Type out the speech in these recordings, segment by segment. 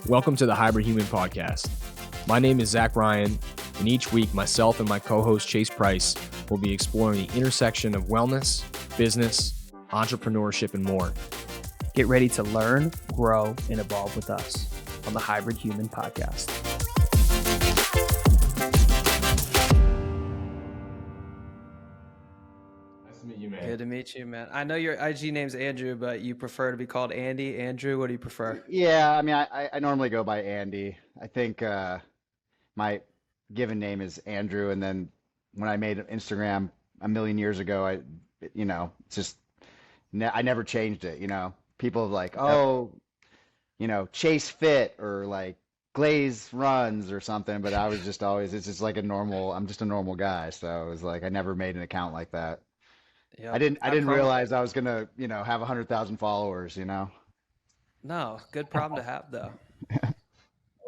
Welcome to the Hybrid Human Podcast. My name is Zach Ryan, and each week myself and my co-host Chase Price will be exploring the intersection of wellness, business, entrepreneurship, and more. Get ready to learn, grow, and evolve with us on the Hybrid Human Podcast. Nice to meet you, man. Good to meet you, man. I know your IG name's Andrew, but you prefer to be called Andy. Andrew, what do you prefer? Yeah, I mean, I normally go by Andy. I think my given name is Andrew, and then when I made Instagram a million years ago, it's just I never changed it. People are like, oh, Chase Fit or like Glaze runs or something, but I was just always it's just like I'm just a normal guy, so it was like I never made an account like that. Yeah, I didn't realize I was gonna have 100,000 followers. No, good problem to have though.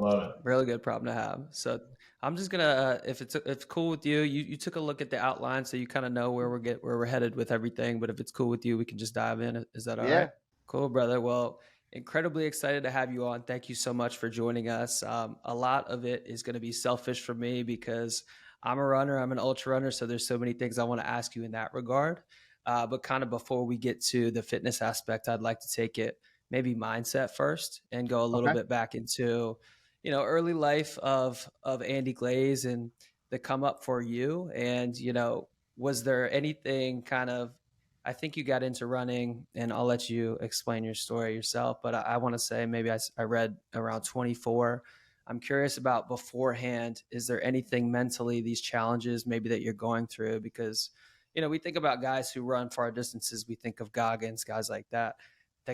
Love it. Really good problem to have. So I'm just gonna, if it's cool with you, you took a look at the outline, so you kind of know where we're headed with everything. But if it's cool with you, we can just dive in. Is that all Yeah. right? Cool, brother. Well, incredibly excited to have you on. Thank you so much for joining us. A lot of it is going to be selfish for me because I'm a runner. I'm an ultra runner, so there's so many things I want to ask you in that regard. But kind of before we get to the fitness aspect, I'd like to take it maybe mindset first and go a little bit back into early life of Andy Glaze and the come up for you. And, was there anything I think you got into running, and I'll let you explain your story yourself, but I want to say maybe I read around 24. I'm curious about beforehand, is there anything mentally, these challenges maybe that you're going through? Because, we think about guys who run far distances. We think of Goggins, guys like that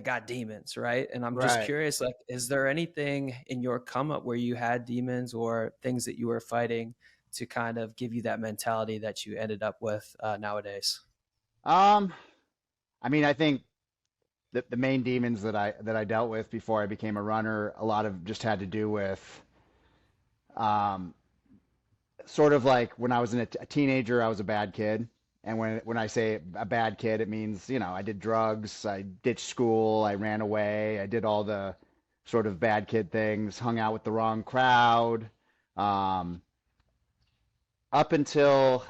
got demons, right? And I'm just curious, like, is there anything in your come up where you had demons or things that you were fighting to kind of give you that mentality that you ended up with nowadays? I mean, I think the main demons that I dealt with before I became a runner, a lot of just had to do with, sort of like when I was a teenager, I was a bad kid. And when I say a bad kid, it means, I did drugs, I ditched school, I ran away, I did all the sort of bad kid things, hung out with the wrong crowd. Up until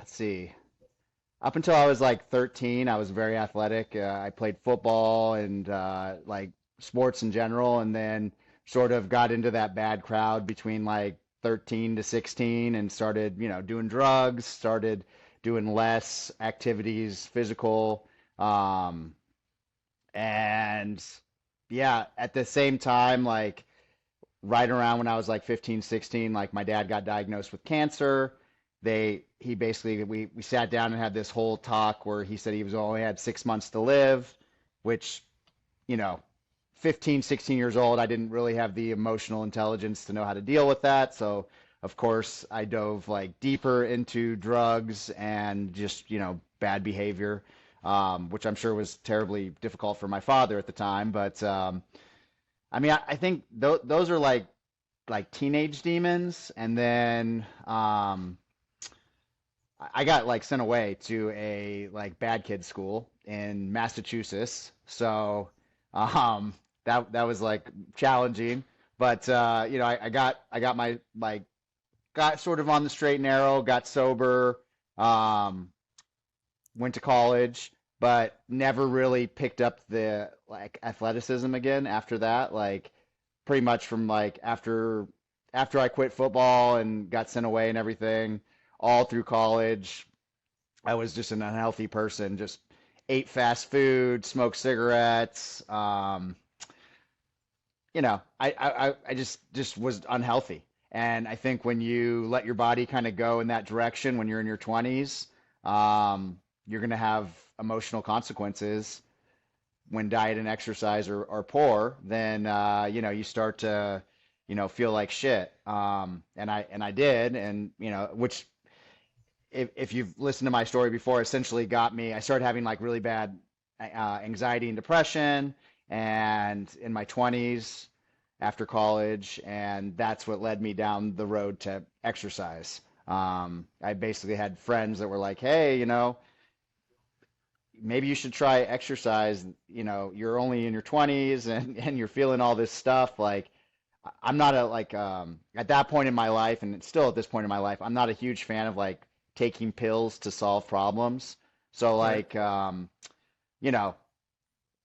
I was like 13, I was very athletic. I played football and like sports in general, and then sort of got into that bad crowd between like 13 to 16 and started, doing drugs, started doing less activities, physical. And yeah, at the same time, like right around when I was like 15, 16, like my dad got diagnosed with cancer. We sat down and had this whole talk where he said he was only had 6 months to live, which, 15, 16 years old, I didn't really have the emotional intelligence to know how to deal with that. So of course, I dove like deeper into drugs and just, bad behavior, which I'm sure was terribly difficult for my father at the time. But I mean, I think those are like teenage demons. And then I got like sent away to a like bad kid school in Massachusetts. So that was like challenging. But I got my like got sort of on the straight and narrow, got sober, went to college, but never really picked up the like athleticism again after that. Like pretty much from like after I quit football and got sent away and everything, all through college, I was just an unhealthy person, just ate fast food, smoked cigarettes. I just was unhealthy. And I think when you let your body kind of go in that direction when you're in your 20s, you're going to have emotional consequences when diet and exercise are poor. Then you start to feel like shit. And I did, and which if you've listened to my story before, essentially got me. I started having like really bad anxiety and depression, and in my 20s. After college, and that's what led me down the road to exercise. I basically had friends that were like, hey, maybe you should try exercise. You're only in your 20s and you're feeling all this stuff. Like, I'm not a like at that point in my life, and it's still at this point in my life, I'm not a huge fan of like taking pills to solve problems. So Right. like you know,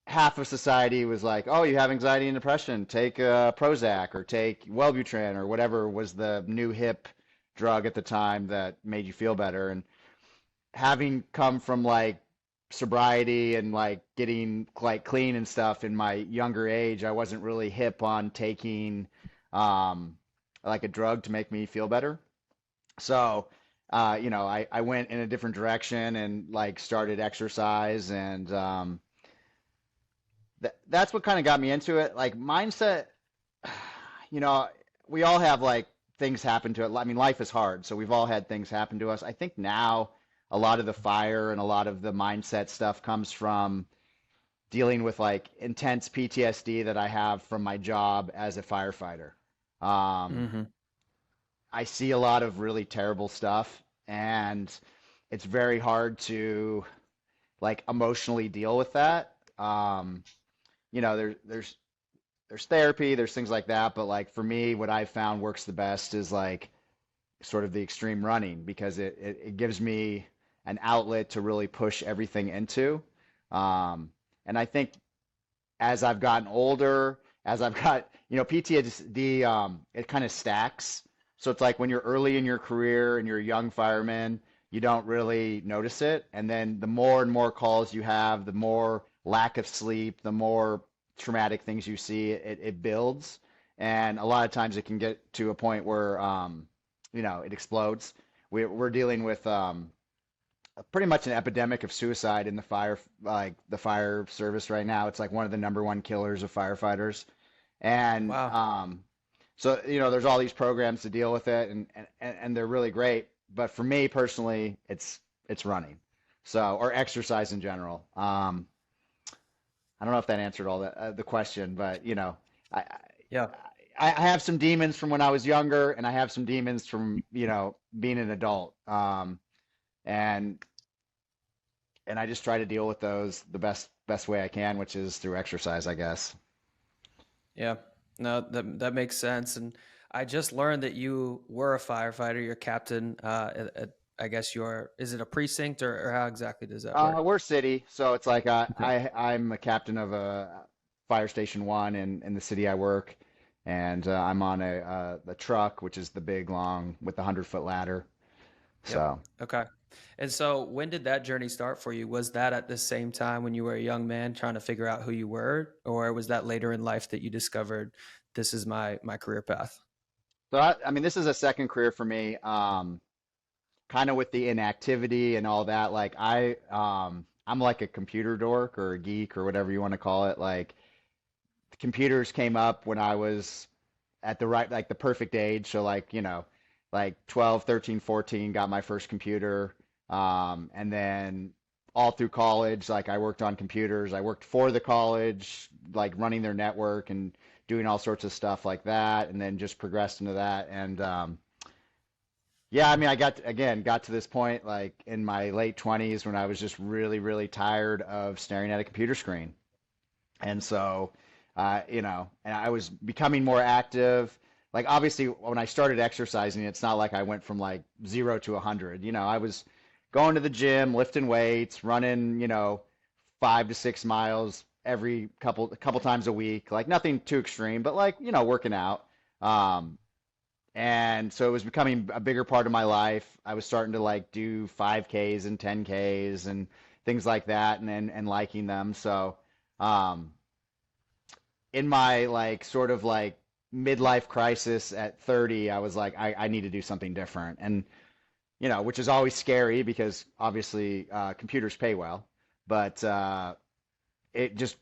half of society was like, "Oh, you have anxiety and depression, take Prozac or take Wellbutrin or whatever was the new hip drug at the time that made you feel better." And having come from like sobriety and like getting like clean and stuff in my younger age, I wasn't really hip on taking um, like a drug to make me feel better. So, I went in a different direction and like started exercise and that's what kind of got me into it. Like mindset, you know, we all have like things happen to it. I mean, life is hard, so we've all had things happen to us. I think now a lot of the fire and a lot of the mindset stuff comes from dealing with like intense PTSD that I have from my job as a firefighter. Um, Hmm. I see a lot of really terrible stuff, and it's very hard to like emotionally deal with that. There's therapy, there's things like that, but like for me, what I've found works the best is like sort of the extreme running because it gives me an outlet to really push everything into. And I think as I've gotten older, as I've got, PTSD, it kind of stacks. So it's like when you're early in your career and you're a young fireman, you don't really notice it. And then the more and more calls you have, the more lack of sleep, the more traumatic things you see, it builds. And a lot of times it can get to a point where, it explodes. We're dealing with pretty much an epidemic of suicide in the fire service right now. It's like one of the number one killers of firefighters. And Wow. so, there's all these programs to deal with it and they're really great. But for me personally, it's running. So, or exercise in general. I don't know if that answered all the question, but I, Yeah. I have some demons from when I was younger, and I have some demons from being an adult. And I just try to deal with those the best way I can, which is through exercise, I guess. Yeah. No, that makes sense. And I just learned that you were a firefighter. You're a captain. I guess is it a precinct or how exactly does that work? We're city, so it's like Okay. I'm a captain of a fire station one in the city I work, and I'm on the truck, which is the big long with the 100-foot ladder. Yep. So. Okay. And so when did that journey start for you? Was that at the same time when you were a young man trying to figure out who you were, or was that later in life that you discovered this is my career path? So I mean, this is a second career for me. Kind of with the inactivity and all that. Like I'm like a computer dork or a geek or whatever you want to call it. Like the computers came up when I was at the right, like the perfect age. So like, like 12, 13, 14, got my first computer. And then all through college, like I worked on computers. I worked for the college, like running their network and doing all sorts of stuff like that. And then just progressed into that. And, yeah, I mean, got to this point like in my late 20s when I was just really, really tired of staring at a computer screen. And so, and I was becoming more active. Like obviously when I started exercising, it's not like I went from like 0 to 100. I was going to the gym, lifting weights, running, 5 to 6 miles every couple times a week. Like nothing too extreme, but like, working out. Um, and so it was becoming a bigger part of my life. I was starting to like do 5Ks and 10Ks and things like that and liking them. So, um, in my like sort of like midlife crisis at 30, I was like, I need to do something different. And, which is always scary because obviously computers pay well, but it just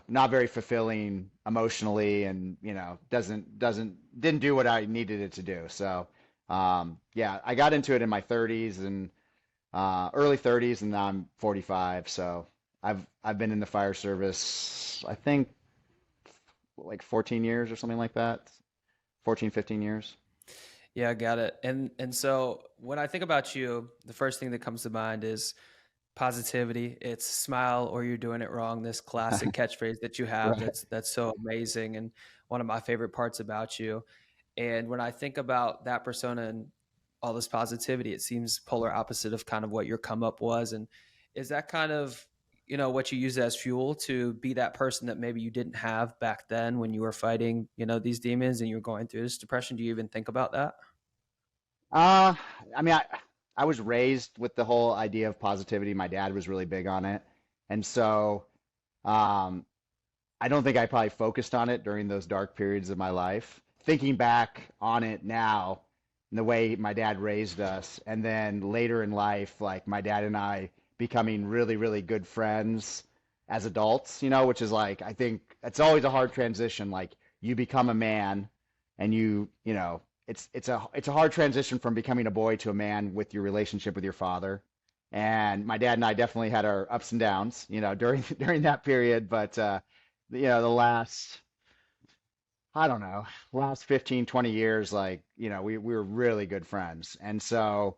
not very fulfilling emotionally and didn't do what I needed it to do. So yeah, I got into it in my 30s and early 30s, and now I'm 45. So I've been in the fire service, I think like 14 years or something like that. 14, 15 years. Yeah, I got it. And so when I think about you, the first thing that comes to mind is Positivity. It's smile or you're doing it wrong. This classic catchphrase that you have, Right. that's so amazing and one of my favorite parts about you. And when I think about that persona and all this positivity, it seems polar opposite of kind of what your come up was. And is that kind of, what you use as fuel to be that person that maybe you didn't have back then when you were fighting, these demons and you were going through this depression? Do you even think about that? Uh, I mean, I was raised with the whole idea of positivity. My dad was really big on it. And so, um, I don't think I probably focused on it during those dark periods of my life. Thinking back on it now, and the way my dad raised us, and then later in life, like my dad and I becoming really, really good friends as adults, which is like, I think it's always a hard transition. Like you become a man and it's a hard transition from becoming a boy to a man with your relationship with your father. And my dad and I definitely had our ups and downs, during during that period. But the last, I don't know, last 15, 20 years, like, we were really good friends. And so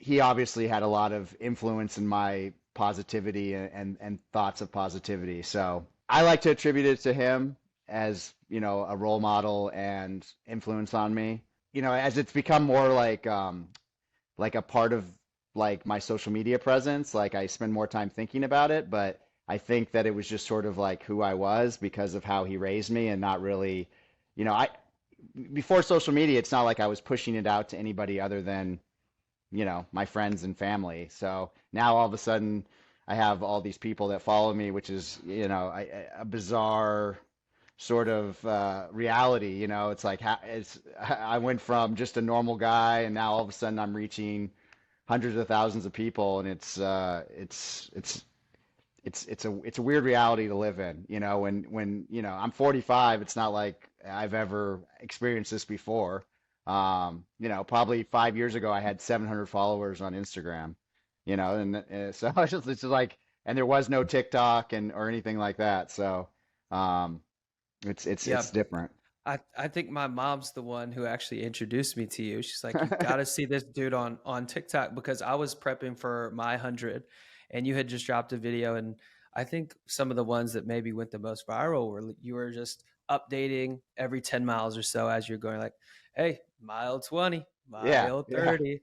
he obviously had a lot of influence in my positivity and thoughts of positivity. So I like to attribute it to him as, a role model and influence on me. As it's become more like a part of like my social media presence, like I spend more time thinking about it, but I think that it was just sort of like who I was because of how he raised me and not really, I before social media, it's not like I was pushing it out to anybody other than, my friends and family. So now all of a sudden I have all these people that follow me, which is, a bizarre sort of reality. It's like I went from just a normal guy, and now all of a sudden I'm reaching hundreds of thousands of people, and it's a weird reality to live in. When I'm 45, it's not like I've ever experienced this before. Probably 5 years ago, I had 700 followers on Instagram. And so it's just like, and there was no TikTok or anything like that. So um, Yeah. it's different. I think my mom's the one who actually introduced me to you. She's like, "You got to see this dude on TikTok," because I was prepping for my 100, and you had just dropped a video, and I think some of the ones that maybe went the most viral were you were just updating every 10 miles or so as you're going, like, "Hey, mile 20, Yeah, mile yeah. 30,"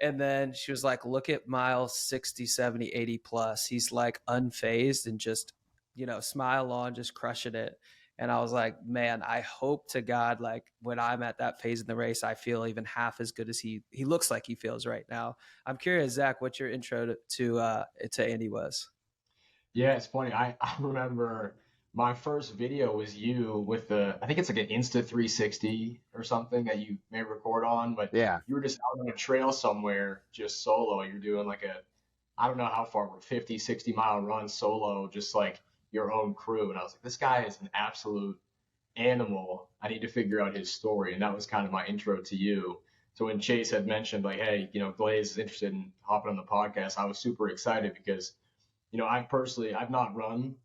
and then she was like, "Look at mile 60, 70, 80 plus. He's like unfazed and just smile on, just crushing it." And I was like, man, I hope to God, like when I'm at that phase in the race, I feel even half as good as he looks like he feels right now. I'm curious, Zach, what your intro to Andy was. Yeah, it's funny. I remember my first video was you with I think it's like an Insta 360 or something that you may record on, but Yeah. you were just out on a trail somewhere, just solo. You're doing like I don't know how far, but 50, 60 mile run solo, just like your own crew. And I was like, this guy is an absolute animal. I need to figure out his story. And that was kind of my intro to you. So when Chase had mentioned like, hey, Glaze is interested in hopping on the podcast, I was super excited because, I've not run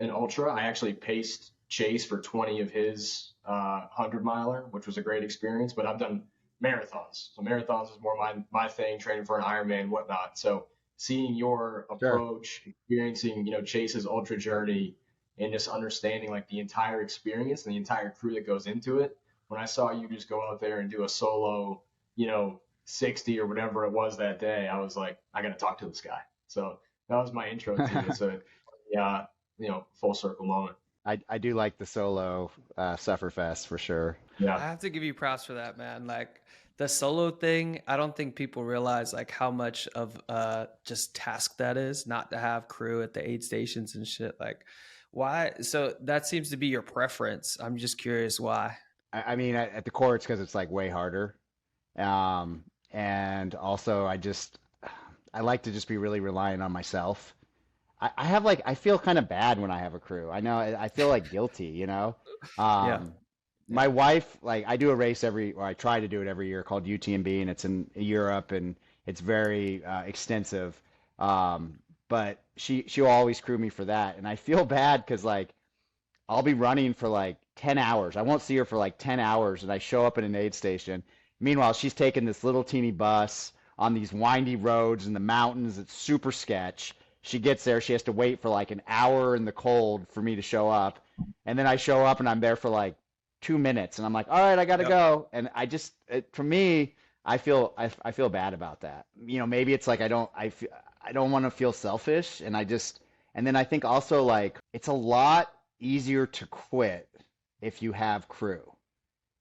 an ultra. I actually paced Chase for 20 of his 100 miler, which was a great experience, but I've done marathons. So marathons is more my thing, training for an Ironman, whatnot. So seeing your Sure. approach, experiencing, Chase's ultra journey, and just understanding like the entire experience and the entire crew that goes into it. When I saw you just go out there and do a solo, 60 or whatever it was that day, I was like, I got to talk to this guy. So that was my intro to it. So yeah, full circle moment. I do like the solo Sufferfest for sure. I Yeah. have to give you props for that, man. Like the solo thing, I don't think people realize like how much of just task that is not to have crew at the aid stations and shit. Like why? So that seems to be your preference. I'm just curious why. I mean, at the core, it's because it's like way harder. And also, I like to just be really reliant on myself. I have like, I feel kind of bad when I have a crew. I know I feel like guilty. Yeah. Um, Yeah. my wife, like, I do a race or I try to do it every year called UTMB, and it's in Europe, and it's very extensive. But she'll always crew me for that, and I feel bad because like I'll be running for like 10 hours. I won't see her for like 10 hours, and I show up at an aid station. Meanwhile, she's taking this little teeny bus on these windy roads in the mountains. It's super sketch. She gets there. She has to wait for like an hour in the cold for me to show up. And then I show up and I'm there for like 2 minutes. And I'm like, all right, I got to go. And for me, I feel bad about that. Maybe it's like I don't want to feel selfish. And then I think also like it's a lot easier to quit if you have crew.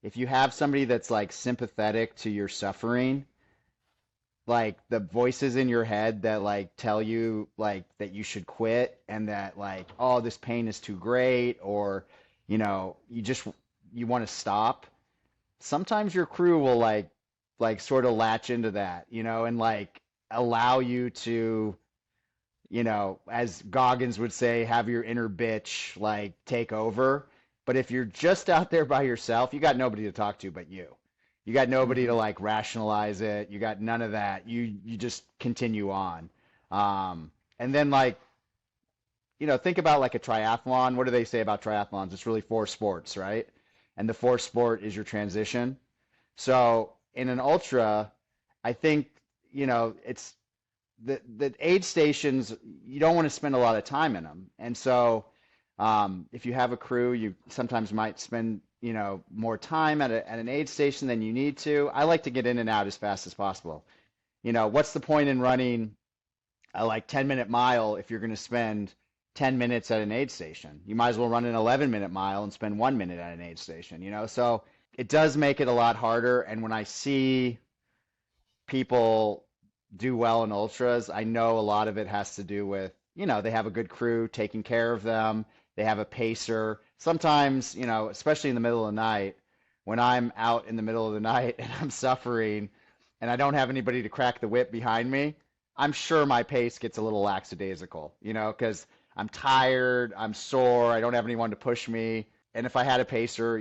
If you have somebody that's like sympathetic to your suffering, like the voices in your head that like tell you like that you should quit and that like, oh, this pain is too great, or you want to stop. Sometimes your crew will like sort of latch into that, and like allow you to, as Goggins would say, have your inner bitch like take over. But if you're just out there by yourself, you got nobody to talk to but you. You got nobody to like rationalize it. You got none of that. You just continue on. And then like, think about like a triathlon. What do they say about triathlons? It's really 4 sports, right? And the 4th sport is your transition. So in an ultra, I think, it's the aid stations, you don't want to spend a lot of time in them. And so if you have a crew, you sometimes might spend, more time at an aid station than you need to. I like to get in and out as fast as possible. What's the point in running a like 10-minute mile if you're going to spend 10 minutes at an aid station? You might as well run an 11-minute mile and spend 1 minute at an aid station, So it does make it a lot harder. And when I see people do well in ultras, I know a lot of it has to do with, they have a good crew taking care of them. They have a pacer. Sometimes, especially in the middle of the night, when I'm out in the middle of the night and I'm suffering and I don't have anybody to crack the whip behind me, I'm sure my pace gets a little lackadaisical, because I'm tired, I'm sore, I don't have anyone to push me. And if I had a pacer,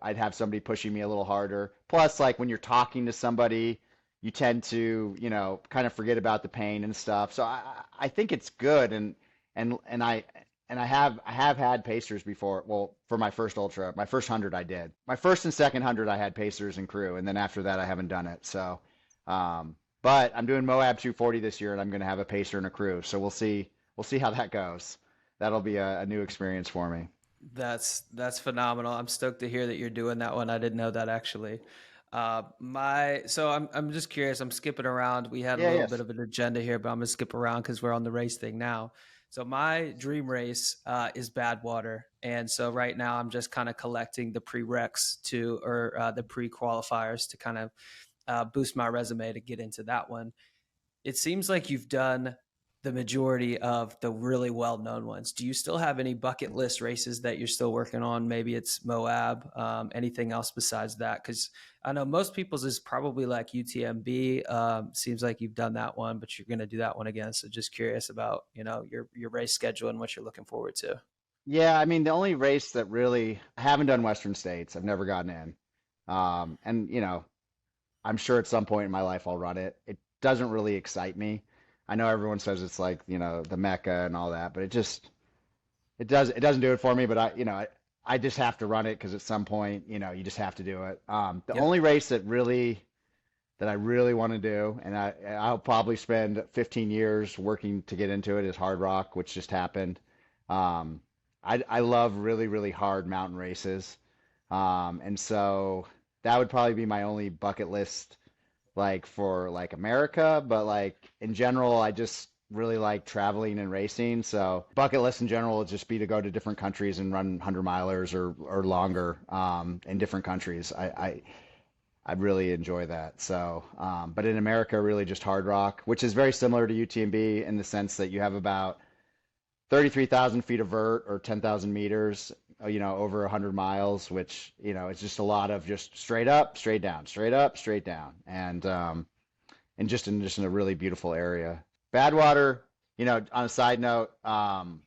I'd have somebody pushing me a little harder. Plus, like when you're talking to somebody, you tend to, kind of forget about the pain and stuff. So I think it's good. And I have had pacers before. Well, for my first ultra, my first 100 I did. My first and second 100 I had pacers and crew, and then after that I haven't done it. So, but I'm doing Moab 240 this year, and I'm going to have a pacer and a crew. So we'll see how that goes. That'll be a new experience for me. That's phenomenal. I'm stoked to hear that you're doing that one. I didn't know that actually. So I'm just curious. I'm skipping around. We had a little bit of an agenda here, but I'm gonna skip around because we're on the race thing now. So my dream race is Badwater, and so right now I'm just kind of collecting the prereqs or the pre-qualifiers to kind of boost my resume to get into that one. It seems like you've done the majority of the really well-known ones. Do you still have any bucket list races that you're still working on? Maybe it's Moab, anything else besides that? Because I know most people's is probably like UTMB. Seems like you've done that one, but you're going to do that one again. So just curious about, your race schedule and what you're looking forward to. Yeah, I mean, the only race that really, I haven't done Western States. I've never gotten in. And, I'm sure at some point in my life I'll run it. It doesn't really excite me. I know everyone says it's like, the Mecca and all that, but it doesn't do it for me. But I just have to run it because at some point, you just have to do it. The only race that I really want to do, and I'll probably spend 15 years working to get into it, is Hard Rock, which just happened. I love really, really hard mountain races. And so that would probably be my only bucket list, like for like America, but like in general, I just really like traveling and racing. So bucket list in general would just be to go to different countries and run 100-milers or longer in different countries. I really enjoy that. So, but in America, really just Hard Rock, which is very similar to UTMB in the sense that you have about 33,000 feet of vert or 10,000 meters, over 100 miles, which, it's just a lot of just straight up, straight down, straight up, straight down. And just in a really beautiful area. Badwater, on a side note, one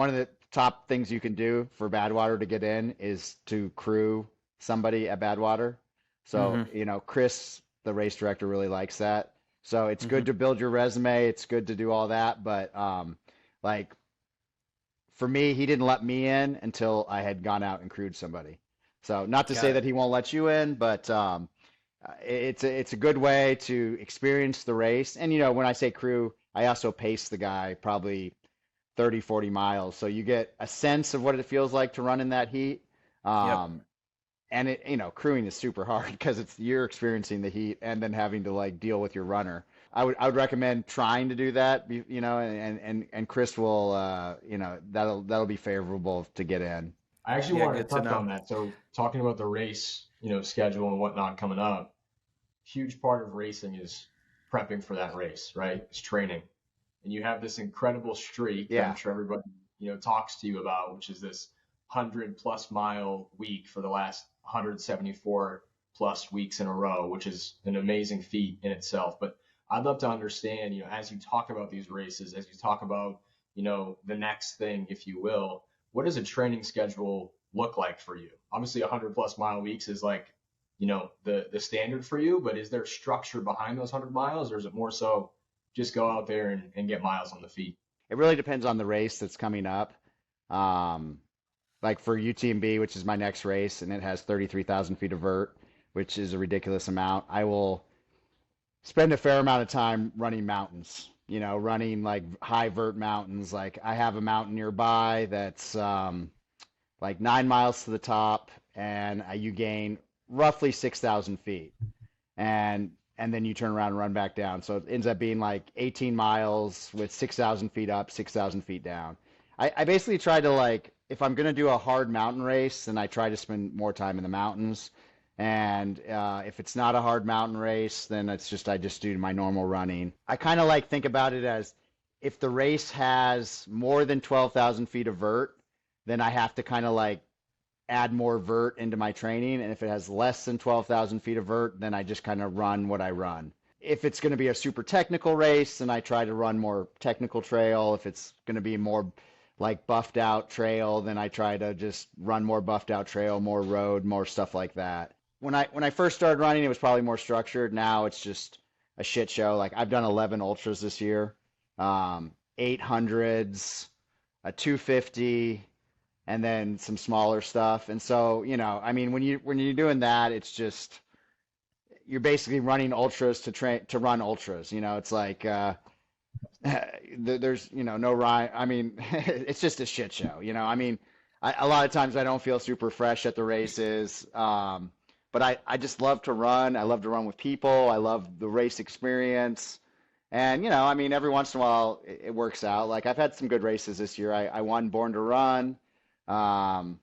of the top things you can do for Badwater to get in is to crew somebody at Badwater. So, Chris, the race director, really likes that. So it's good to build your resume. It's good to do all that. But like for me, he didn't let me in until I had gone out and crewed somebody. So not to say that he won't let you in, but it's a good way to experience the race. And, when I say crew, I also pace the guy probably 30, 40 miles. So you get a sense of what it feels like to run in that heat. Yep. And crewing is super hard because you're experiencing the heat and then having to like deal with your runner. I would recommend trying to do that, and Chris will, that'll be favorable to get in. I actually Yeah, wanted to good to touch know. on that. So talking about the race, schedule and whatnot coming up, huge part of racing is prepping for that race, right? It's training. And you have this incredible streak that I'm Yeah. sure everybody, talks to you about, which is this 100+ mile week for the last 174 plus weeks in a row, which is an amazing feat in itself. But I'd love to understand, as you talk about these races, as you talk about, the next thing, if you will, what does a training schedule look like for you? Obviously, 100+ mile weeks is like, the standard for you, but is there structure behind those 100 miles, or is it more so just go out there and get miles on the feet? It really depends on the race that's coming up. Um, like for UTMB, which is my next race, and it has 33,000 feet of vert, which is a ridiculous amount. I will spend a fair amount of time running mountains, running like high vert mountains. Like I have a mountain nearby that's like 9 miles to the top, and you gain roughly 6,000 feet. And then you turn around and run back down. So it ends up being like 18 miles with 6,000 feet up, 6,000 feet down. I basically try to like, if I'm going to do a hard mountain race, then I try to spend more time in the mountains. And if it's not a hard mountain race, then I just do my normal running. I kind of like think about it as if the race has more than 12,000 feet of vert, then I have to kind of like add more vert into my training. And if it has less than 12,000 feet of vert, then I just kind of run what I run. If it's going to be a super technical race, then I try to run more technical trail. If it's going to be more like buffed out trail, then I try to just run more buffed out trail, more road, more stuff like that. When I first started running, it was probably more structured. Now it's just a shit show. Like I've done 11 ultras this year, 800s, a 250, and then some smaller stuff. And so, I mean, when you're doing that, it's just you're basically running ultras to run ultras. It's like there's no rhyme. I mean, it's just a shit show. I mean, a lot of times I don't feel super fresh at the races. But I just love to run. I love to run with people. I love the race experience. And, I mean, every once in a while it works out. Like I've had some good races this year. I won Born to Run. Um,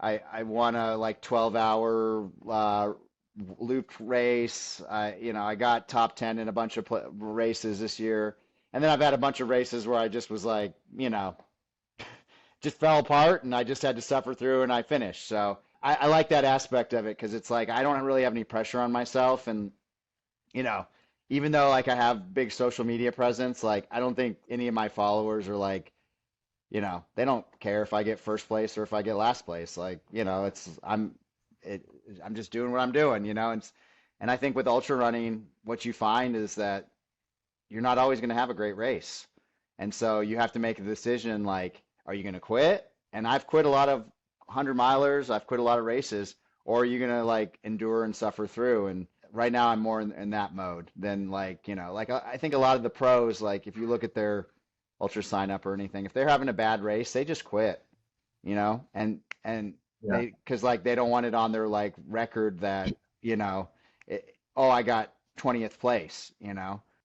I won a like 12-hour looped race. I got top 10 in a bunch of races this year. And then I've had a bunch of races where I just was like, just fell apart and I just had to suffer through and I finished. So I like that aspect of it because it's like I don't really have any pressure on myself. And, even though like I have big social media presence, like I don't think any of my followers are like, they don't care if I get first place or if I get last place. Like, I'm just doing what I'm doing, and I think with ultra running, what you find is that you're not always going to have a great race. And so you have to make a decision like, are you going to quit? And I've quit a lot of 100 milers, I've quit a lot of races, or are you going to like endure and suffer through? And right now I'm more in that mode than like, like I think a lot of the pros, like if you look at their ultra sign up or anything, if they're having a bad race, they just quit, and Yeah. because like they don't want it on their like record that, I got 20th place, and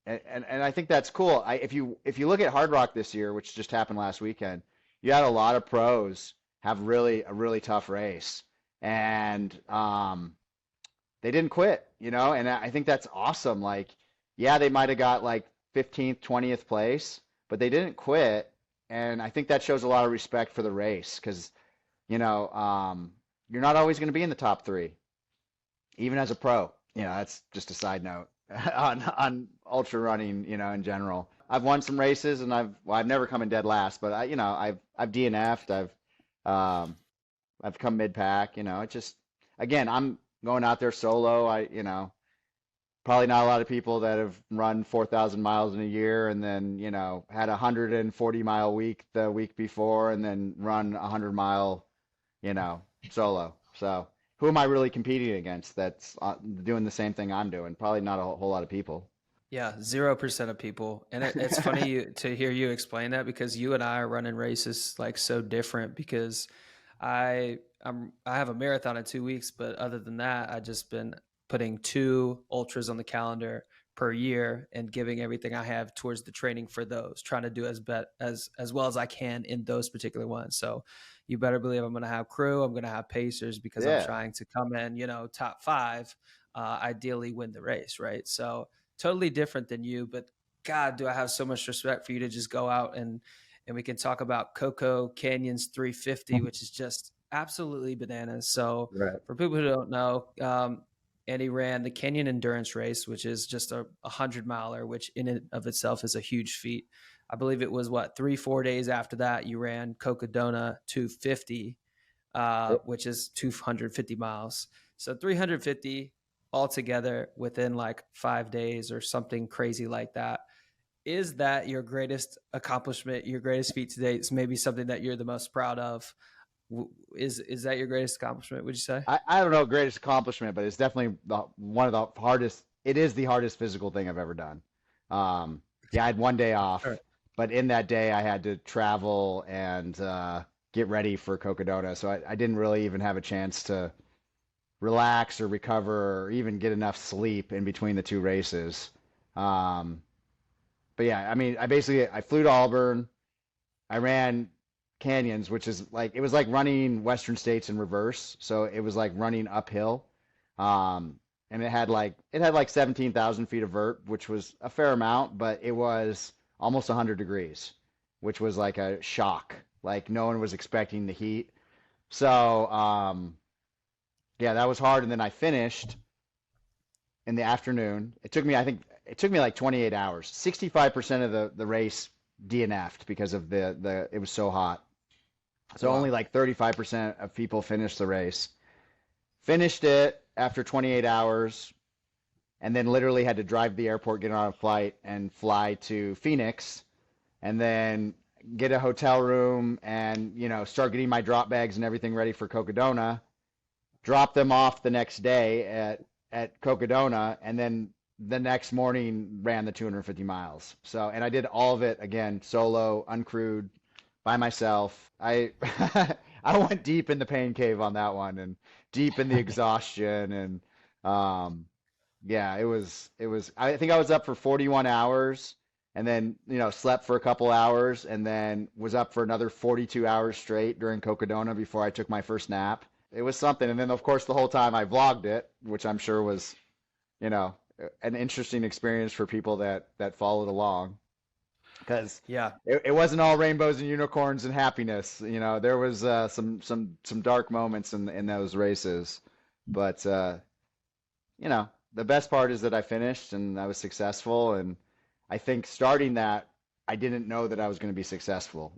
I think that's cool. If you look at Hard Rock this year, which just happened last weekend, you had a lot of pros have a really tough race, and they didn't quit, and I think that's awesome. Like, yeah, they might have got like 15th, 20th place, but they didn't quit, and I think that shows a lot of respect for the race because, you're not always going to be in the top three, even as a pro. That's just a side note on ultra running, in general. I've won some races and I've never come in dead last, but I've DNF'd, I've come mid pack, it just, again, I'm going out there solo. Probably not a lot of people that have run 4,000 miles in a year and then, had a 140-mile week the week before and then run a 100-mile, solo. So who am I really competing against that's doing the same thing I'm doing? Probably not a whole lot of people. Yeah, 0% of people. And it's funny to hear you explain that, because you and I are running races like so different, because I have a marathon in 2 weeks, but other than that, I just been putting 2 ultras on the calendar per year and giving everything I have towards the training for those, trying to do as well as I can in those particular ones. So you better believe I'm going to have crew, I'm going to have pacers, because I'm Yeah. trying to come in, top 5, ideally win the race, right? So totally different than you, but God, do I have so much respect for you to just go out and we can talk about Coco Canyon's 350, which is just absolutely bananas. So Right. for people who don't know, Andy ran the Canyon Endurance Race, which is just a 100-miler, which in and of itself is a huge feat. I believe it was 3-4 days after that you ran Cocadona 250, which is 250 miles. So 350 altogether within like 5 days or something crazy like that. Is that your greatest accomplishment, your greatest feat to date? It's maybe something that you're the most proud of. Is that your greatest accomplishment, would you say? I don't know greatest accomplishment, but it's definitely one of the hardest. It is the hardest physical thing I've ever done. Yeah, I had one day off, Sure. but in that day I had to travel and get ready for Cocadona, so I didn't really even have a chance to relax or recover or even get enough sleep in between the two races. Um, but yeah, I mean, I flew to Auburn. I ran canyons, which is like it was like running Western States in reverse. So it was like running uphill. And it had like 17,000 feet of vert, which was a fair amount, but it was almost 100 degrees, which was like a shock. Like no one was expecting the heat. So yeah, that was hard. And then I finished in the afternoon. I think it took me like 28 hours. 65% of the race DNF'd because of it was so hot. So Wow. only like 35% of people finished the race. Finished it after 28 hours, and then literally had to drive to the airport, get on a flight, and fly to Phoenix, and then get a hotel room and, start getting my drop bags and everything ready for Cocadona. Drop them off the next day at Cocadona, and then the next morning ran the 250 miles. So, and I did all of it again, solo, uncrewed, by myself. I I went deep in the pain cave on that one and deep in the exhaustion and um yeah, it was I think I was up for 41 hours and then, slept for a couple hours and then was up for another 42 hours straight during Cocadona before I took my first nap. It was something. And then of course the whole time I vlogged it, which I'm sure was, you know, an interesting experience for people that followed along because Yeah. it wasn't all rainbows and unicorns and happiness. There was some dark moments in those races, but the best part is that I finished and I was successful. And I think starting that, I didn't know that I was going to be successful.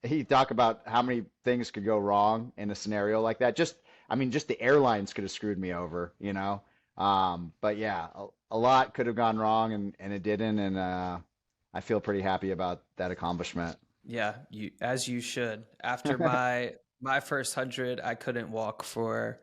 He talked about how many things could go wrong in a scenario like that. Just the airlines could have screwed me over. But yeah, a lot could have gone wrong and it didn't. And I feel pretty happy about that accomplishment. Yeah, as you should. After my first 100, I couldn't walk for,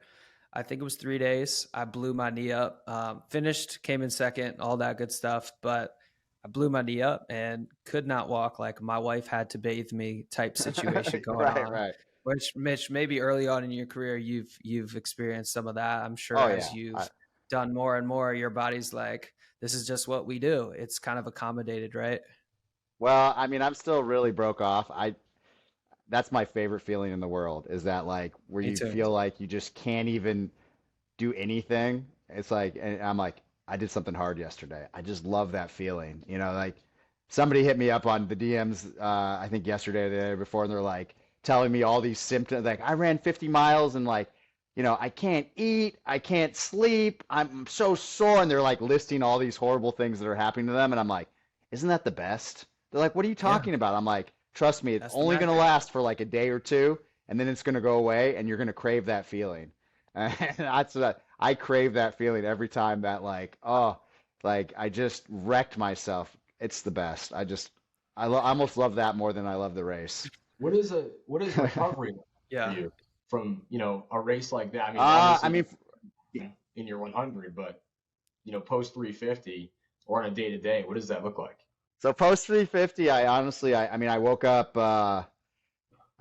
I think it was 3 days. I blew my knee up. Finished, came in second, all that good stuff, but I blew my knee up and could not walk. Like my wife had to bathe me type situation going Right, on. right. Which, Mitch, maybe early on in your career you've experienced some of that. I'm sure Oh as yeah. you've done more and more, your body's like, this is just what we do. It's kind of accommodated, right? Well, I mean, I'm still really broke off. That's my favorite feeling in the world is that like where Me you too. feel like you just can't even do anything. It's like, and I'm like, I did something hard yesterday. I just love that feeling. Like somebody hit me up on the DMs, I think yesterday or the day before, and they're like telling me all these symptoms. Like I ran 50 miles and like, I can't eat, I can't sleep, I'm so sore. And they're like listing all these horrible things that are happening to them. And I'm like, isn't that the best? They're like, what are you Yeah, talking about? I'm like, trust me, it's that's the only going to magic. last for like a day or two, and then it's going to go away, and you're going to crave that feeling. And that's what I crave that feeling every time that like, oh, like I just wrecked myself. It's the best. I almost love that more than I love the race. What is recovery for Yeah. you? from, a race like that? I mean, I obviously mean, in your 100, but, post 350 or on a day to day, what does that look like? so post 350, I honestly, I mean, I woke up, I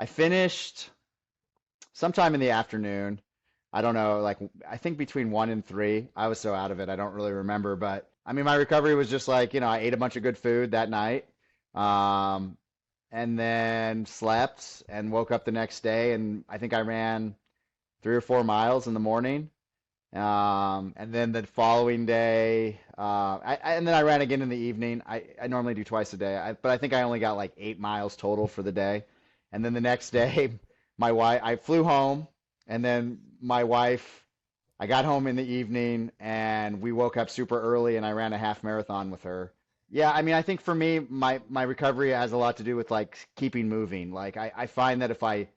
finished sometime in the afternoon. I don't know, like I think between 1 and 3. I was so out of it, I don't really remember. But I mean, my recovery was just like, I ate a bunch of good food that night, um, and then slept and woke up the next day, and I think I ran 3 or 4 miles in the morning. And then the following day, and then I ran again in the evening. I normally do twice a day, but I think I only got like 8 miles total for the day. And then the next day, I flew home, and then my wife, I got home in the evening, and we woke up super early, and I ran a half marathon with her. Yeah, I mean, I think for me, my recovery has a lot to do with like keeping moving. Like I find that if I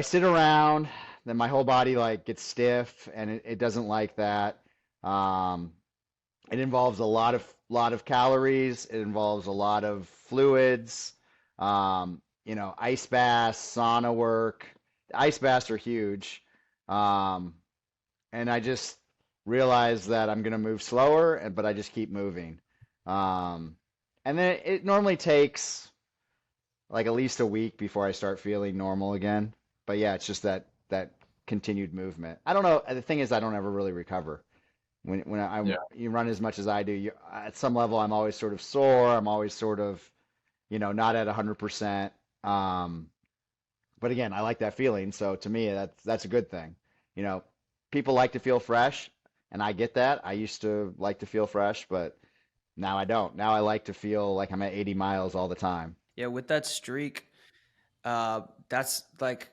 sit around, then my whole body like gets stiff, and it doesn't like that. Um, it involves a lot of calories. It involves a lot of fluids. Ice baths, sauna work. Ice baths are huge. Um, and I just realize that I'm gonna move slower, but I just keep moving. Um, and then it normally takes like at least a week before I start feeling normal again. But yeah, it's just that continued movement. I don't know. The thing is, I don't ever really recover. Yeah. You run as much as I do, at some level, I'm always sort of sore. I'm always sort of, not at 100%. But again, I like that feeling. So to me, that's a good thing. You know, People like to feel fresh, and I get that. I used to like to feel fresh, but now I don't. Now I like to feel like I'm at 80 miles all the time. Yeah, with that streak, that's like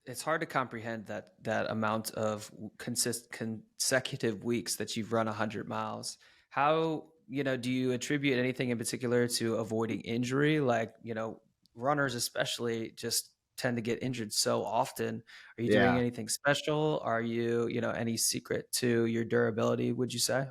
it's hard to comprehend that amount of consecutive weeks that you've run 100 miles. How, do you attribute anything in particular to avoiding injury? Like, runners especially just tend to get injured so often. Are you doing Yeah. anything special? Are you, any secret to your durability, would you say?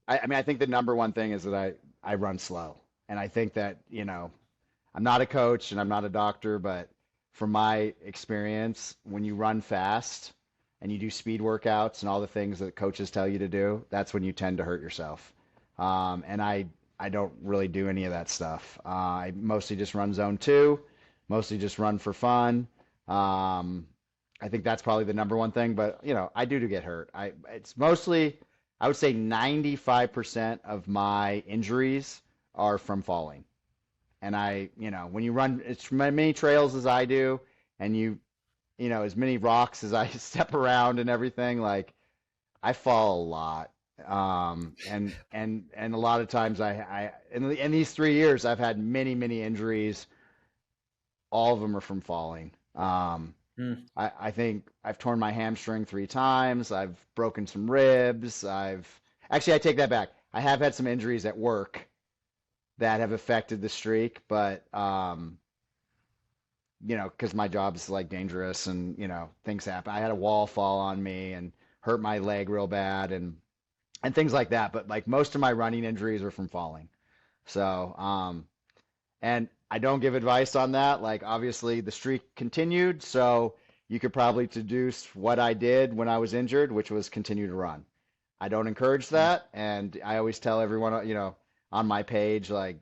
I mean, I think the number one thing is that I run slow. And I think that, I'm not a coach and I'm not a doctor, but from my experience, when you run fast and you do speed workouts and all the things that coaches tell you to do, that's when you tend to hurt yourself. And I don't really do any of that stuff. I mostly just run zone two, mostly just run for fun. Um, I think that's probably the number one thing, but I do get hurt. It's mostly, I would say 95% of my injuries are from falling. And when you run as many trails as I do, and as many rocks as I step around and everything, like I fall a lot. And a lot of times in these 3 years, I've had many, many injuries. All of them are from falling. Mm. I think I've torn my hamstring 3 times. I've broken some ribs. Actually, I take that back. I have had some injuries at work that have affected the streak, but because my job is like dangerous and things happen. I had a wall fall on me and hurt my leg real bad and things like that. But like most of my running injuries are from falling. So and I don't give advice on that. Like obviously the streak continued, so you could probably deduce what I did when I was injured, which was continue to run. I don't encourage that, and I always tell everyone, on my page, like,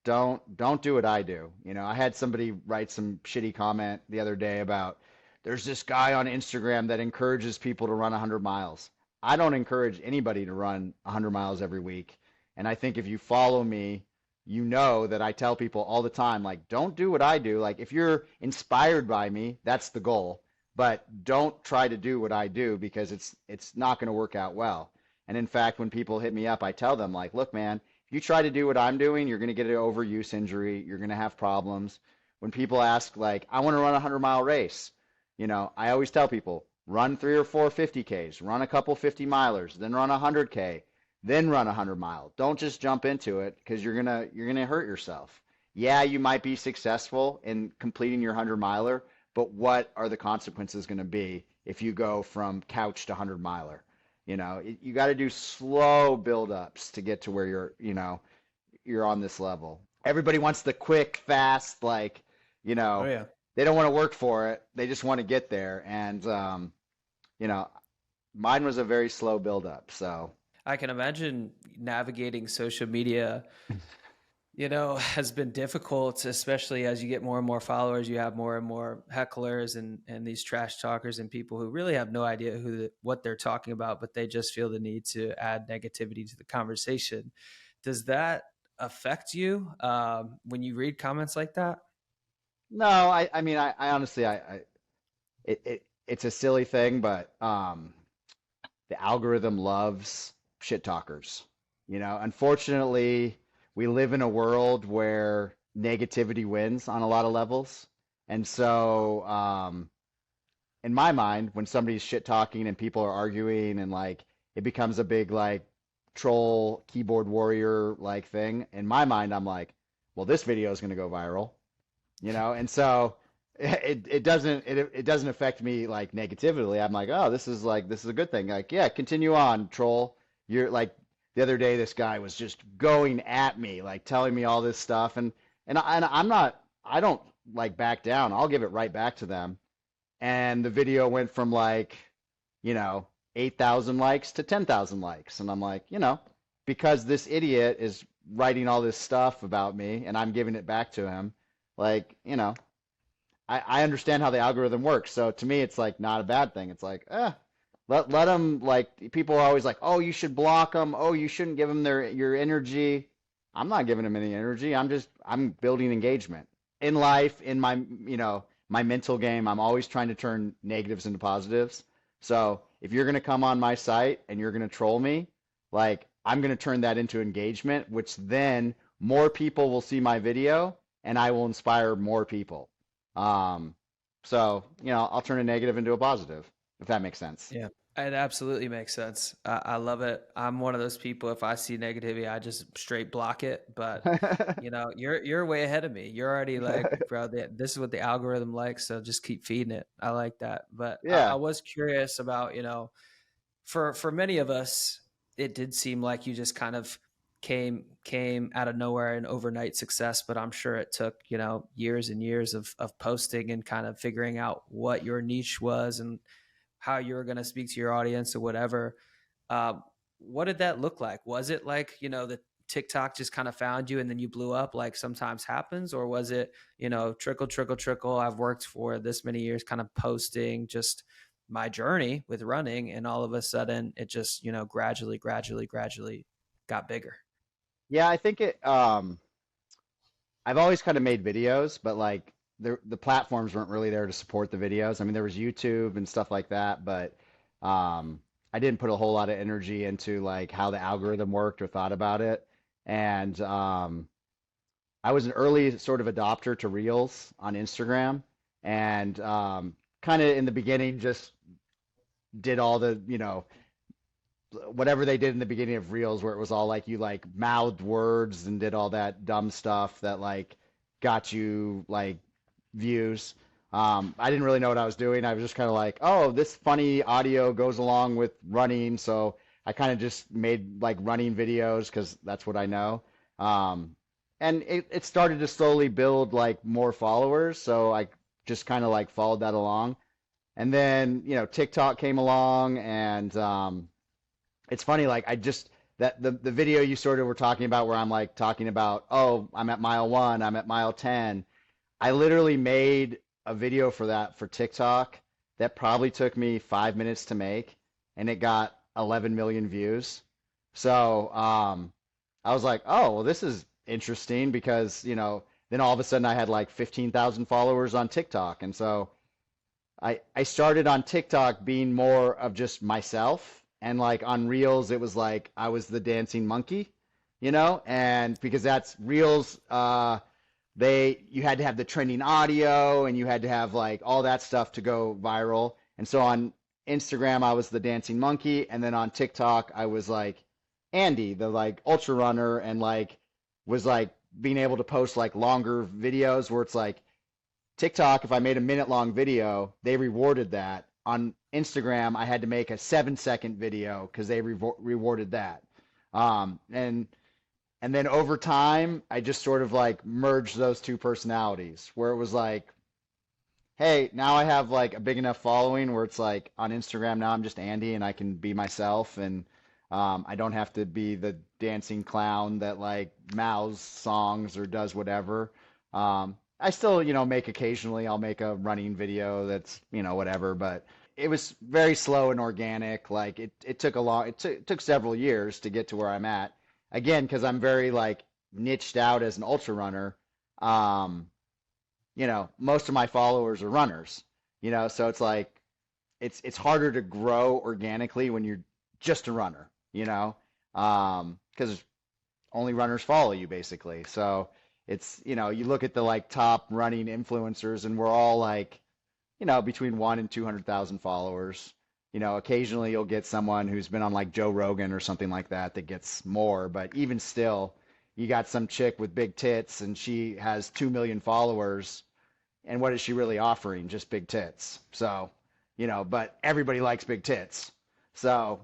don't do what I do. I had somebody write some shitty comment the other day about there's this guy on Instagram that encourages people to run 100 miles. I don't encourage anybody to run 100 miles every week. And I think if you follow me, you know that I tell people all the time, like, don't do what I do. Like, if you're inspired by me, that's the goal. But don't try to do what I do because it's not going to work out well. And in fact, when people hit me up, I tell them, like, look, man, if you try to do what I'm doing, you're going to get an overuse injury. You're going to have problems. When people ask, like, I want to run a 100-mile race, I always tell people, run 3 or 4 50Ks, run a couple 50 milers, then run a 100K, then run a 100-mile. Don't just jump into it because you're gonna hurt yourself. Yeah, you might be successful in completing your 100-miler, but what are the consequences going to be if you go from couch to 100-miler? You got to do slow build-ups to get to where you're on this level. Everybody wants the quick, fast, like, Oh yeah. they don't want to work for it. They just want to get there. And you know, mine was a very slow build up. So I can imagine navigating social media, has been difficult, especially as you get more and more followers. You have more and more hecklers and these trash talkers and people who really have no idea what they're talking about, but they just feel the need to add negativity to the conversation. Does that affect you when you read comments like that? no, I mean, I honestly, it's a silly thing, but the algorithm loves shit talkers. Unfortunately, we live in a world where negativity wins on a lot of levels. And so, in my mind, when somebody's shit talking and people are arguing and like it becomes a big like troll keyboard warrior like thing, in my mind, I'm like, well, this video is going to go viral, and so it doesn't affect me like negatively. I'm like, oh, this is a good thing. Like, yeah, continue on, troll. You're like the other day, this guy was just going at me, like telling me all this stuff, and I'm not, I don't like back down. I'll give it right back to them. And the video went from like, 8,000 likes to 10,000 likes, and I'm like, because this idiot is writing all this stuff about me, and I'm giving it back to him, like, I understand how the algorithm works. So to me, it's like not a bad thing. It's like, let them, like, people are always like, oh, you should block them. Oh, you shouldn't give them your energy. I'm not giving them any energy. I'm building engagement in life, in my mental game. I'm always trying to turn negatives into positives. So if you're going to come on my site and you're going to troll me, like, I'm going to turn that into engagement, which then more people will see my video and I will inspire more people. So, I'll turn a negative into a positive, if that makes sense. Yeah, it absolutely makes sense. I love it. I'm one of those people, if I see negativity, I just straight block it. But, you're way ahead of me. You're already like, bro, this is what the algorithm likes. So just keep feeding it. I like that. But I Yeah. was curious about, for many of us, it did seem like you just kind of came out of nowhere and overnight success, but I'm sure it took years and years of posting and kind of figuring out what your niche was and how you were going to speak to your audience or whatever. What did that look like? Was it like the TikTok just kind of found you and then you blew up like sometimes happens, or was it trickle trickle trickle, I've worked for this many years kind of posting just my journey with running, and all of a sudden it just gradually got bigger? Yeah, I think I've always kind of made videos, but like the platforms weren't really there to support the videos. I mean, there was YouTube and stuff like that, but I didn't put a whole lot of energy into like how the algorithm worked or thought about it. And I was an early sort of adopter to Reels on Instagram, and kind of in the beginning just did all the, whatever they did in the beginning of Reels, where it was all like you like mouthed words and did all that dumb stuff that like got you like views. I didn't really know what I was doing. I was just kind of like, oh, this funny audio goes along with running, so I kind of just made like running videos because that's what I know. And it started to slowly build like more followers, so I just kind of like followed that along. And then, TikTok came along, and it's funny, like I just that the video you sort of were talking about where I'm like talking about, oh, I'm at mile 1, I'm at mile 10. I literally made a video for that for TikTok that probably took me 5 minutes to make, and it got 11 million views. So I was like, oh, well, this is interesting because, then all of a sudden I had like 15,000 followers on TikTok. And so I started on TikTok being more of just myself, and like on Reels it was like I was the dancing monkey, and because that's Reels, you had to have the trending audio and you had to have like all that stuff to go viral. And so on Instagram I was the dancing monkey, and then on TikTok I was like Andy, the like ultra runner, and like was like being able to post like longer videos where it's like TikTok, if I made a minute-long video, they rewarded that. On Instagram, I had to make a 7-second video because they rewarded that. And then over time, I just sort of like merged those two personalities, where it was like hey, now I have like a big enough following where it's like on Instagram now I'm just Andy and I can be myself and I don't have to be the dancing clown that like mouths songs or does whatever. I still, make occasionally I'll make a running video that's, whatever, but it was very slow and organic. Like it took it took several years to get to where I'm at. Again, because I'm very like niched out as an ultra runner. Um, most of my followers are runners, so it's like it's harder to grow organically when you're just a runner, because only runners follow you basically. So it's, you look at the like top running influencers and we're all like, between 1 and 200,000 followers. Occasionally you'll get someone who's been on like Joe Rogan or something like that that gets more, but even still, you got some chick with big tits and she has 2 million followers. And what is she really offering? Just big tits. So, but everybody likes big tits. So,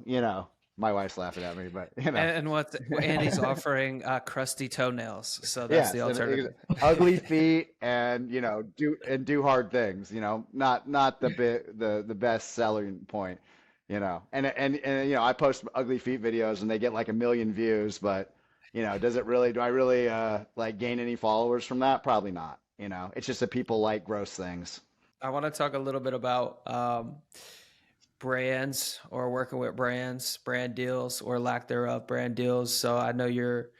my wife's laughing at me, but And what Andy's offering, crusty toenails. So that's yes, the and alternative. ugly feet and do hard things, not the best selling point, and I post ugly feet videos and they get like 1 million views, but do I really like gain any followers from that? Probably not. It's just that people like gross things. I want to talk a little bit about brands or working with brands, brand deals or lack thereof, brand deals. So I know you're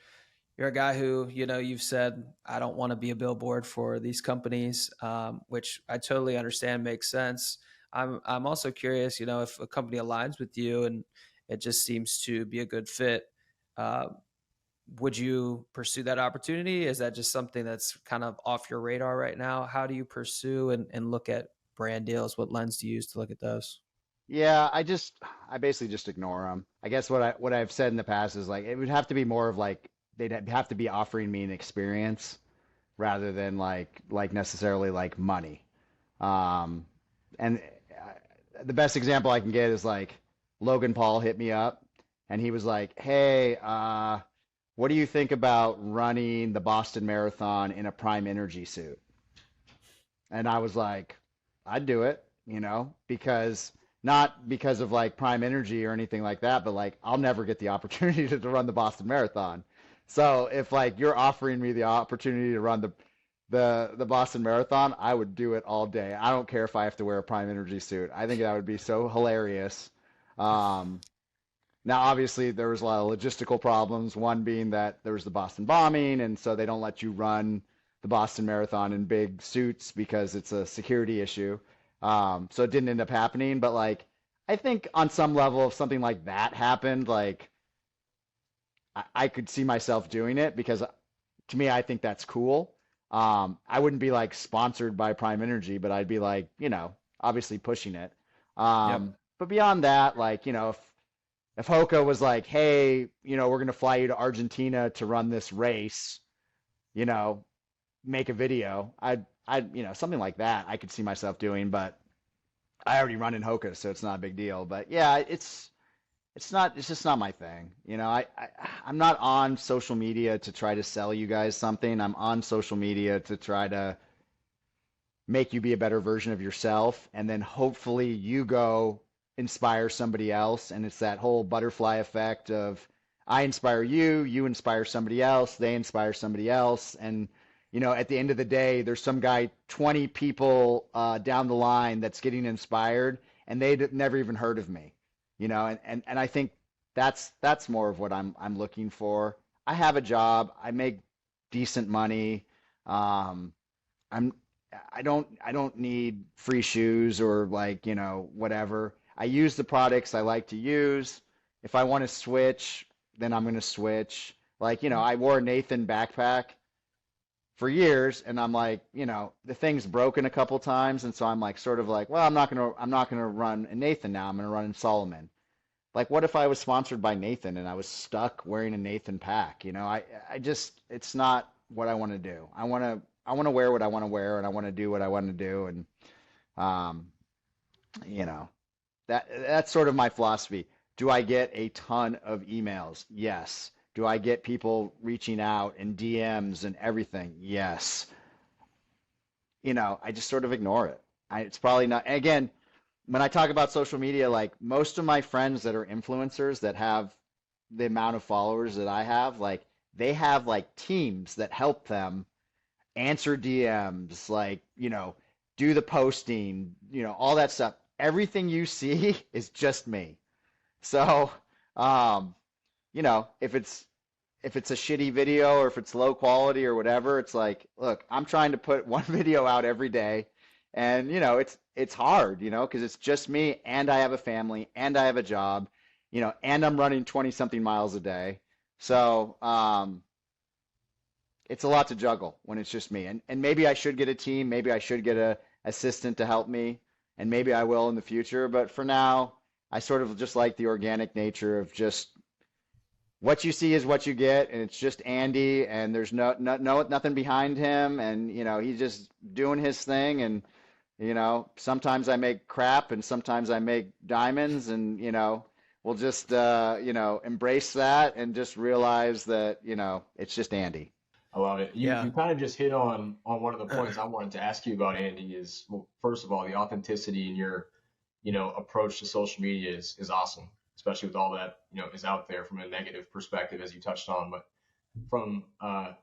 a guy who, you've said, I don't want to be a billboard for these companies, which I totally understand makes sense. I'm also curious, if a company aligns with you and it just seems to be a good fit, uh, would you pursue that opportunity? Is that just something that's kind of off your radar right now? How do you pursue and look at brand deals? What lens do you use to look at those? Yeah, I basically just ignore them. I guess what I've said in the past is like it would have to be more of like they'd have to be offering me an experience rather than like necessarily like money. Um, and the best example I can get is like Logan Paul hit me up and he was like, "Hey, what do you think about running the Boston Marathon in a Prime Energy suit?" And I was like, I'd do it, because not because of like Prime Energy or anything like that, but like I'll never get the opportunity to run the Boston Marathon. So if like you're offering me the opportunity to run the Boston Marathon, I would do it all day. I don't care if I have to wear a Prime Energy suit. I think that would be so hilarious. Um, Now, obviously, there was a lot of logistical problems. One being that there was the Boston bombing, and so they don't let you run the Boston Marathon in big suits because it's a security issue. So it didn't end up happening. But like, I think on some level, if something like that happened, like I could see myself doing it because to me, I think that's cool. I wouldn't be like sponsored by Prime Energy, but I'd be like, obviously pushing it. Yep. But beyond that, like, if Hoka was like, hey, we're going to fly you to Argentina to run this race, you know, make a video, something like that I could see myself doing, but I already run in Hoka, so it's not a big deal. But yeah, it's just not my thing. I'm not on social media to try to sell you guys something. I'm on social media to try to make you be a better version of yourself, and then hopefully you go inspire somebody else. And it's that whole butterfly effect of I inspire you, you inspire somebody else, they inspire somebody else. And, at the end of the day, there's some guy 20 people down the line that's getting inspired and they'd never even heard of me, and I think that's more of what I'm looking for. I have a job, I make decent money. I'm I don't need free shoes or like, whatever. I use the products I like to use. If I want to switch, then I'm going to switch. Like, I wore a Nathan backpack for years and I'm like, the thing's broken a couple times and so I'm like sort of like, well, I'm not going to run in Nathan now. I'm going to run in Solomon. Like what if I was sponsored by Nathan and I was stuck wearing a Nathan pack? I just it's not what I want to do. I want to wear what I want to wear and I want to do what I want to do and um you know that's sort of my philosophy. Do I get a ton of emails? Yes. Do I get people reaching out and DMs and everything? Yes. I just sort of ignore it. it's probably not. And again, when I talk about social media, like most of my friends that are influencers that have the amount of followers that I have, like they have like teams that help them answer DMs, like, do the posting, all that stuff. Everything you see is just me. So, um, if it's a shitty video or if it's low quality or whatever, it's like, look, I'm trying to put one video out every day, and it's hard, because it's just me, and I have a family, and I have a job, and I'm running 20 something miles a day. So, it's a lot to juggle when it's just me. And maybe I should get a team, maybe I should get a assistant to help me, and maybe I will in the future. But for now, I sort of just like the organic nature of just what you see is what you get, and it's just Andy, and there's nothing behind him, and he's just doing his thing, and sometimes I make crap, and sometimes I make diamonds, and we'll just embrace that and just realize that it's just Andy. I love it. You kind of just hit on one of the points I wanted to ask you about, Andy, is, well, first of all, the authenticity in your, approach to social media is awesome, especially with all that, is out there from a negative perspective, as you touched on. But from, I'll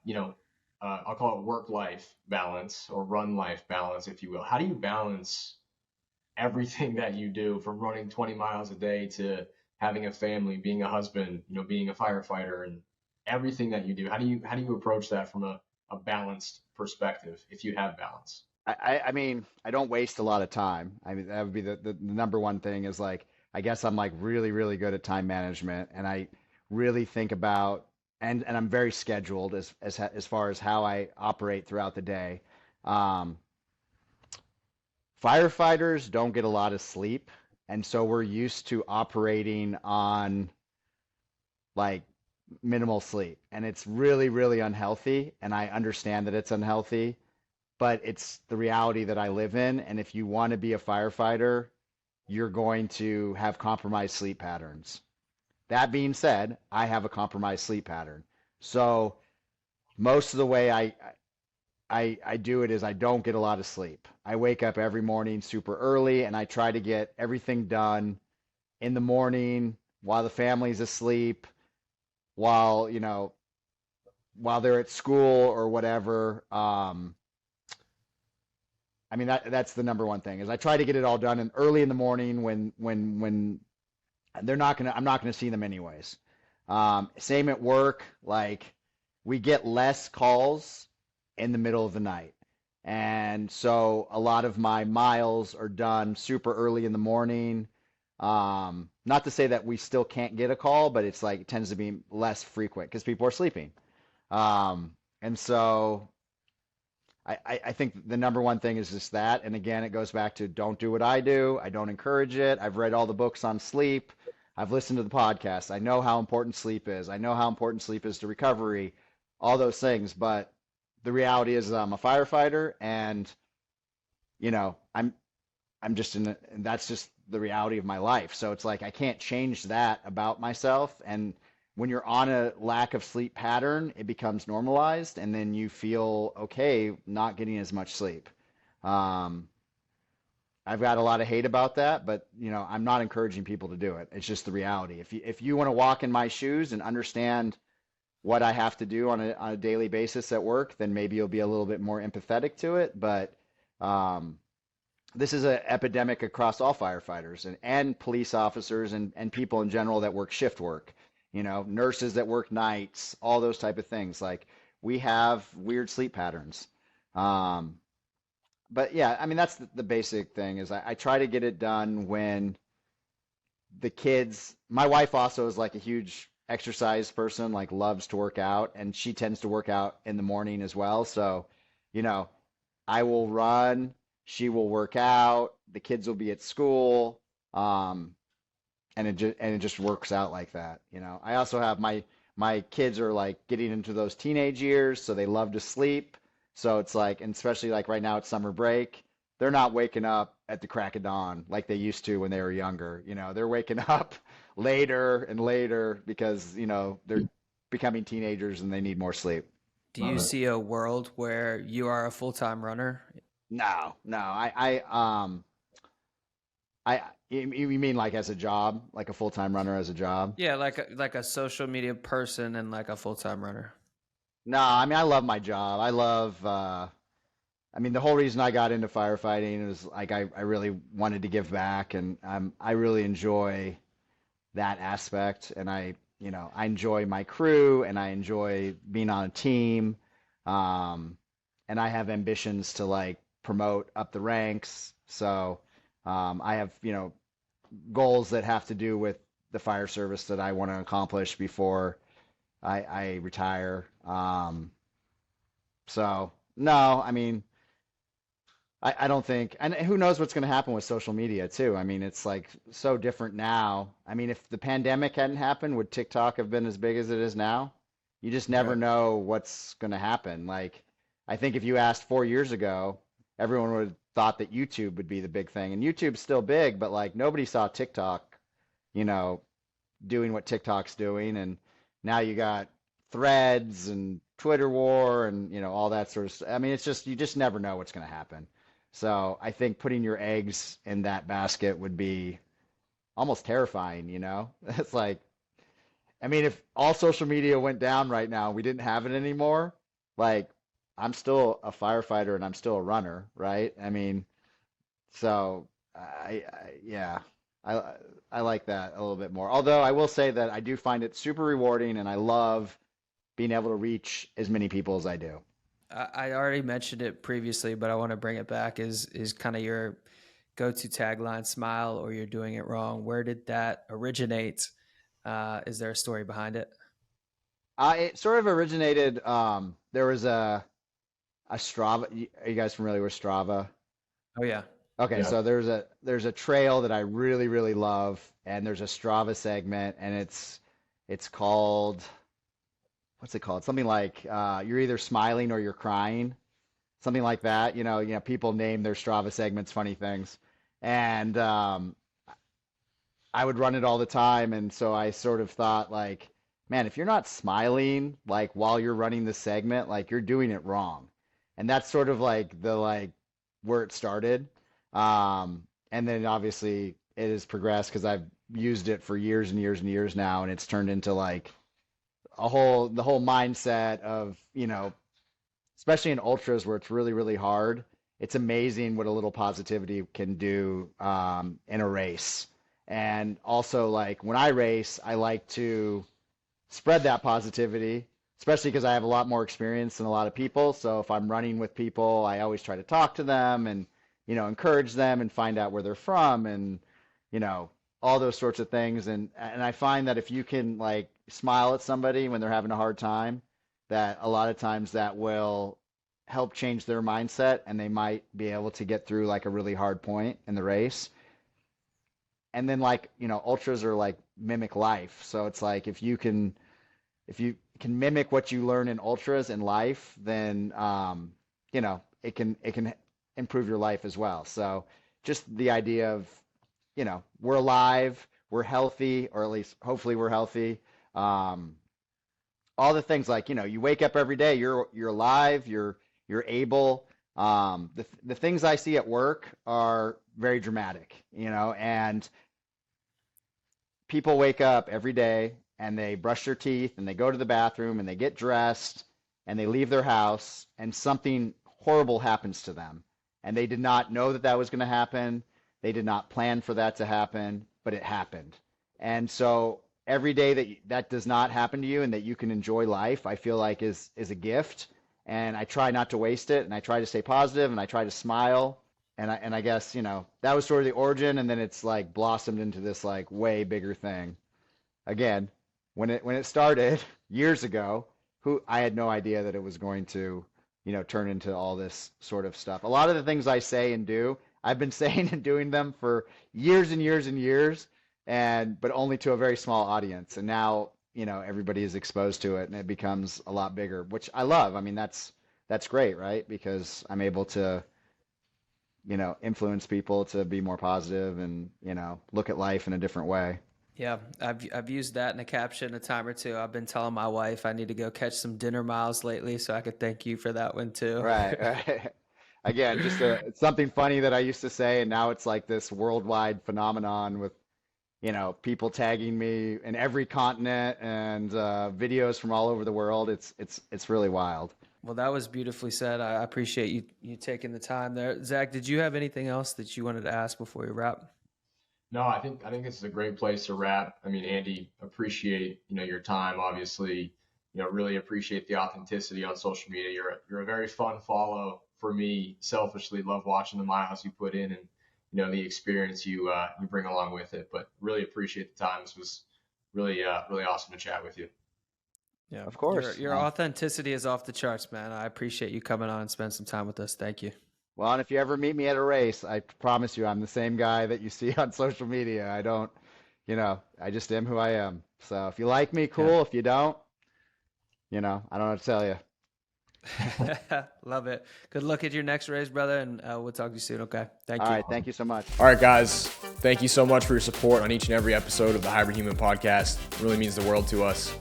call it work-life balance or run-life balance, if you will. How do you balance everything that you do, from running 20 miles a day to having a family, being a husband, being a firefighter, and everything that you do? How do you approach that from a balanced perspective, if you have balance? I mean, I don't waste a lot of time. I mean, that would be the number one thing is like, I guess I'm like really, really good at time management, and I really think about, and I'm very scheduled as far as how I operate throughout the day. Um, Firefighters don't get a lot of sleep, and so we're used to operating on like minimal sleep, and it's really, really unhealthy, and I understand that it's unhealthy, but it's the reality that I live in. And if you want to be a firefighter, you're going to have compromised sleep patterns. That being said, I have a compromised sleep pattern. So most of the way I do it is I don't get a lot of sleep. I wake up every morning super early, and I try to get everything done in the morning while the family's asleep, while while they're at school or whatever. I mean, that's the number one thing is I try to get it all done early in the morning when I'm not gonna see them anyways. Same at work. Like, we get less calls in the middle of the night, and so a lot of my miles are done super early in the morning. Not to say that we still can't get a call, but it's like it tends to be less frequent because people are sleeping. And so I think the number one thing is just that. And again, it goes back to don't do what I do. I don't encourage it. I've read all the books on sleep. I've listened to the podcast. I know how important sleep is. I know how important sleep is to recovery, all those things. But the reality is I'm a firefighter, and I'm just and that's just the reality of my life. So it's like I can't change that about myself. And when you're on a lack of sleep pattern, it becomes normalized, and then you feel okay not getting as much sleep. Um, I've got a lot of hate about that, but I'm not encouraging people to do it. It's just the reality. If you want to walk in my shoes and understand what I have to do on a daily basis at work, then maybe you'll be a little bit more empathetic to it. But this is an epidemic across all firefighters and police officers and people in general that work shift work. Nurses that work nights, all those type of things. Like, we have weird sleep patterns. But yeah, I mean, that's the basic thing is I try to get it done when the kids, my wife also is like a huge exercise person, like loves to work out, and she tends to work out in the morning as well. So, I will run, she will work out, the kids will be at school. And it just works out like that. I also have my kids are like getting into those teenage years, so they love to sleep. So it's like, and especially like right now it's summer break, they're not waking up at the crack of dawn like they used to when they were younger. They're waking up later and later because they're becoming teenagers and they need more sleep. Do you see a world where you are a full-time runner? No. You mean like as a job, like a full-time runner as a job? Yeah, like a social media person and like a full-time runner. No, I mean I love my job. I mean the whole reason I got into firefighting was like I really wanted to give back, and I really enjoy that aspect, and I enjoy my crew, and I enjoy being on a team, um, and I have ambitions to like promote up the ranks. So I have goals that have to do with the fire service that I want to accomplish before I retire. So no, I mean, I don't think, and who knows what's going to happen with social media too. I mean, it's like so different now. I mean, if the pandemic hadn't happened, would TikTok have been as big as it is now? You just never Right. know what's going to happen. Like, I think if you asked 4 years ago, everyone would have thought that YouTube would be the big thing. And YouTube's still big, but like nobody saw TikTok, you know, doing what TikTok's doing. And now you got threads and Twitter war and, all that sort of stuff. I mean, it's just, you just never know what's going to happen. So I think putting your eggs in that basket would be almost terrifying. It's like, I mean, if all social media went down right now, we didn't have it anymore, like I'm still a firefighter and I'm still a runner, right? I mean, so yeah, I I like that a little bit more. Although I will say that I do find it super rewarding and I love being able to reach as many people as I do. I already mentioned it previously, but I want to bring it back. Is kind of your go-to tagline, "Smile or you're doing it wrong." Where did that originate? Is there a story behind it? It sort of originated. There was a Strava. Are you guys familiar with Strava? Oh yeah. Okay, Yeah. so there's a trail that I really really love, and there's a Strava segment, and it's called what's it called? Something like you're either smiling or you're crying, something like that. People name their Strava segments funny things, and I would run it all the time, and so I sort of thought like, man, if you're not smiling like while you're running the segment, like you're doing it wrong. And that's sort of like the like where it started. And then obviously it has progressed because I've used it for years and years and years now, and it's turned into like the whole mindset of, especially in ultras where it's really, really hard. It's amazing what a little positivity can do in a race. And also, like when I race, I like to spread that positivity, especially because I have a lot more experience than a lot of people. So if I'm running with people, I always try to talk to them and, encourage them and find out where they're from and, you know, all those sorts of things. And I find that if you can like smile at somebody when they're having a hard time, that a lot of times that will help change their mindset and they might be able to get through like a really hard point in the race. And then like, ultras are like mimic life. So it's like if you can mimic what you learn in ultras in life, then it can improve your life as well. So just the idea of we're alive, we're healthy, or at least hopefully we're healthy. Um, all the things like you wake up every day, you're alive, you're able. The things I see at work are very dramatic, and people wake up every day and they brush their teeth and they go to the bathroom and they get dressed and they leave their house and something horrible happens to them. And they did not know that that was going to happen. They did not plan for that to happen, but it happened. And so every day that does not happen to you and that you can enjoy life, I feel like is a gift. And I try not to waste it and I try to stay positive and I try to smile. And I guess, that was sort of the origin, and then it's like blossomed into this like way bigger thing. Again, when it started years ago, who I had no idea that it was going to, turn into all this sort of stuff. A lot of the things I say and do, I've been saying and doing them for years and years and years, and but only to a very small audience. And now, everybody is exposed to it and it becomes a lot bigger, which I love. I mean, that's great, right? Because I'm able to, influence people to be more positive and, look at life in a different way. Yeah, I've used that in a caption a time or two. I've been telling my wife I need to go catch some dinner miles lately, so I could thank you for that one too. Right, right. Again, just it's something funny that I used to say, and now it's like this worldwide phenomenon with, people tagging me in every continent and videos from all over the world. It's really wild. Well, that was beautifully said. I appreciate you taking the time there. Zach, did you have anything else that you wanted to ask before we wrap? No, I think this is a great place to wrap. I mean, Andy, appreciate, your time, obviously, really appreciate the authenticity on social media. You're a very fun follow for me. Selfishly love watching the miles you put in and, the experience you bring along with it, but really appreciate the time. This was really awesome to chat with you. Yeah, of course. Your authenticity is off the charts, man. I appreciate you coming on and spend some time with us. Thank you. Well, and if you ever meet me at a race, I promise you I'm the same guy that you see on social media. I don't, I just am who I am. So if you like me, cool. Yeah. If you don't, I don't know what to tell you. Love it. Good luck at your next race, brother, and we'll talk to you soon, okay? Thank you. All right, thank you so much. All right, guys. Thank you so much for your support on each and every episode of the Hybrid Human Podcast. It really means the world to us.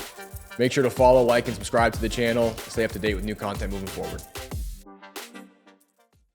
Make sure to follow, like, and subscribe to the channel to stay up to date with new content moving forward.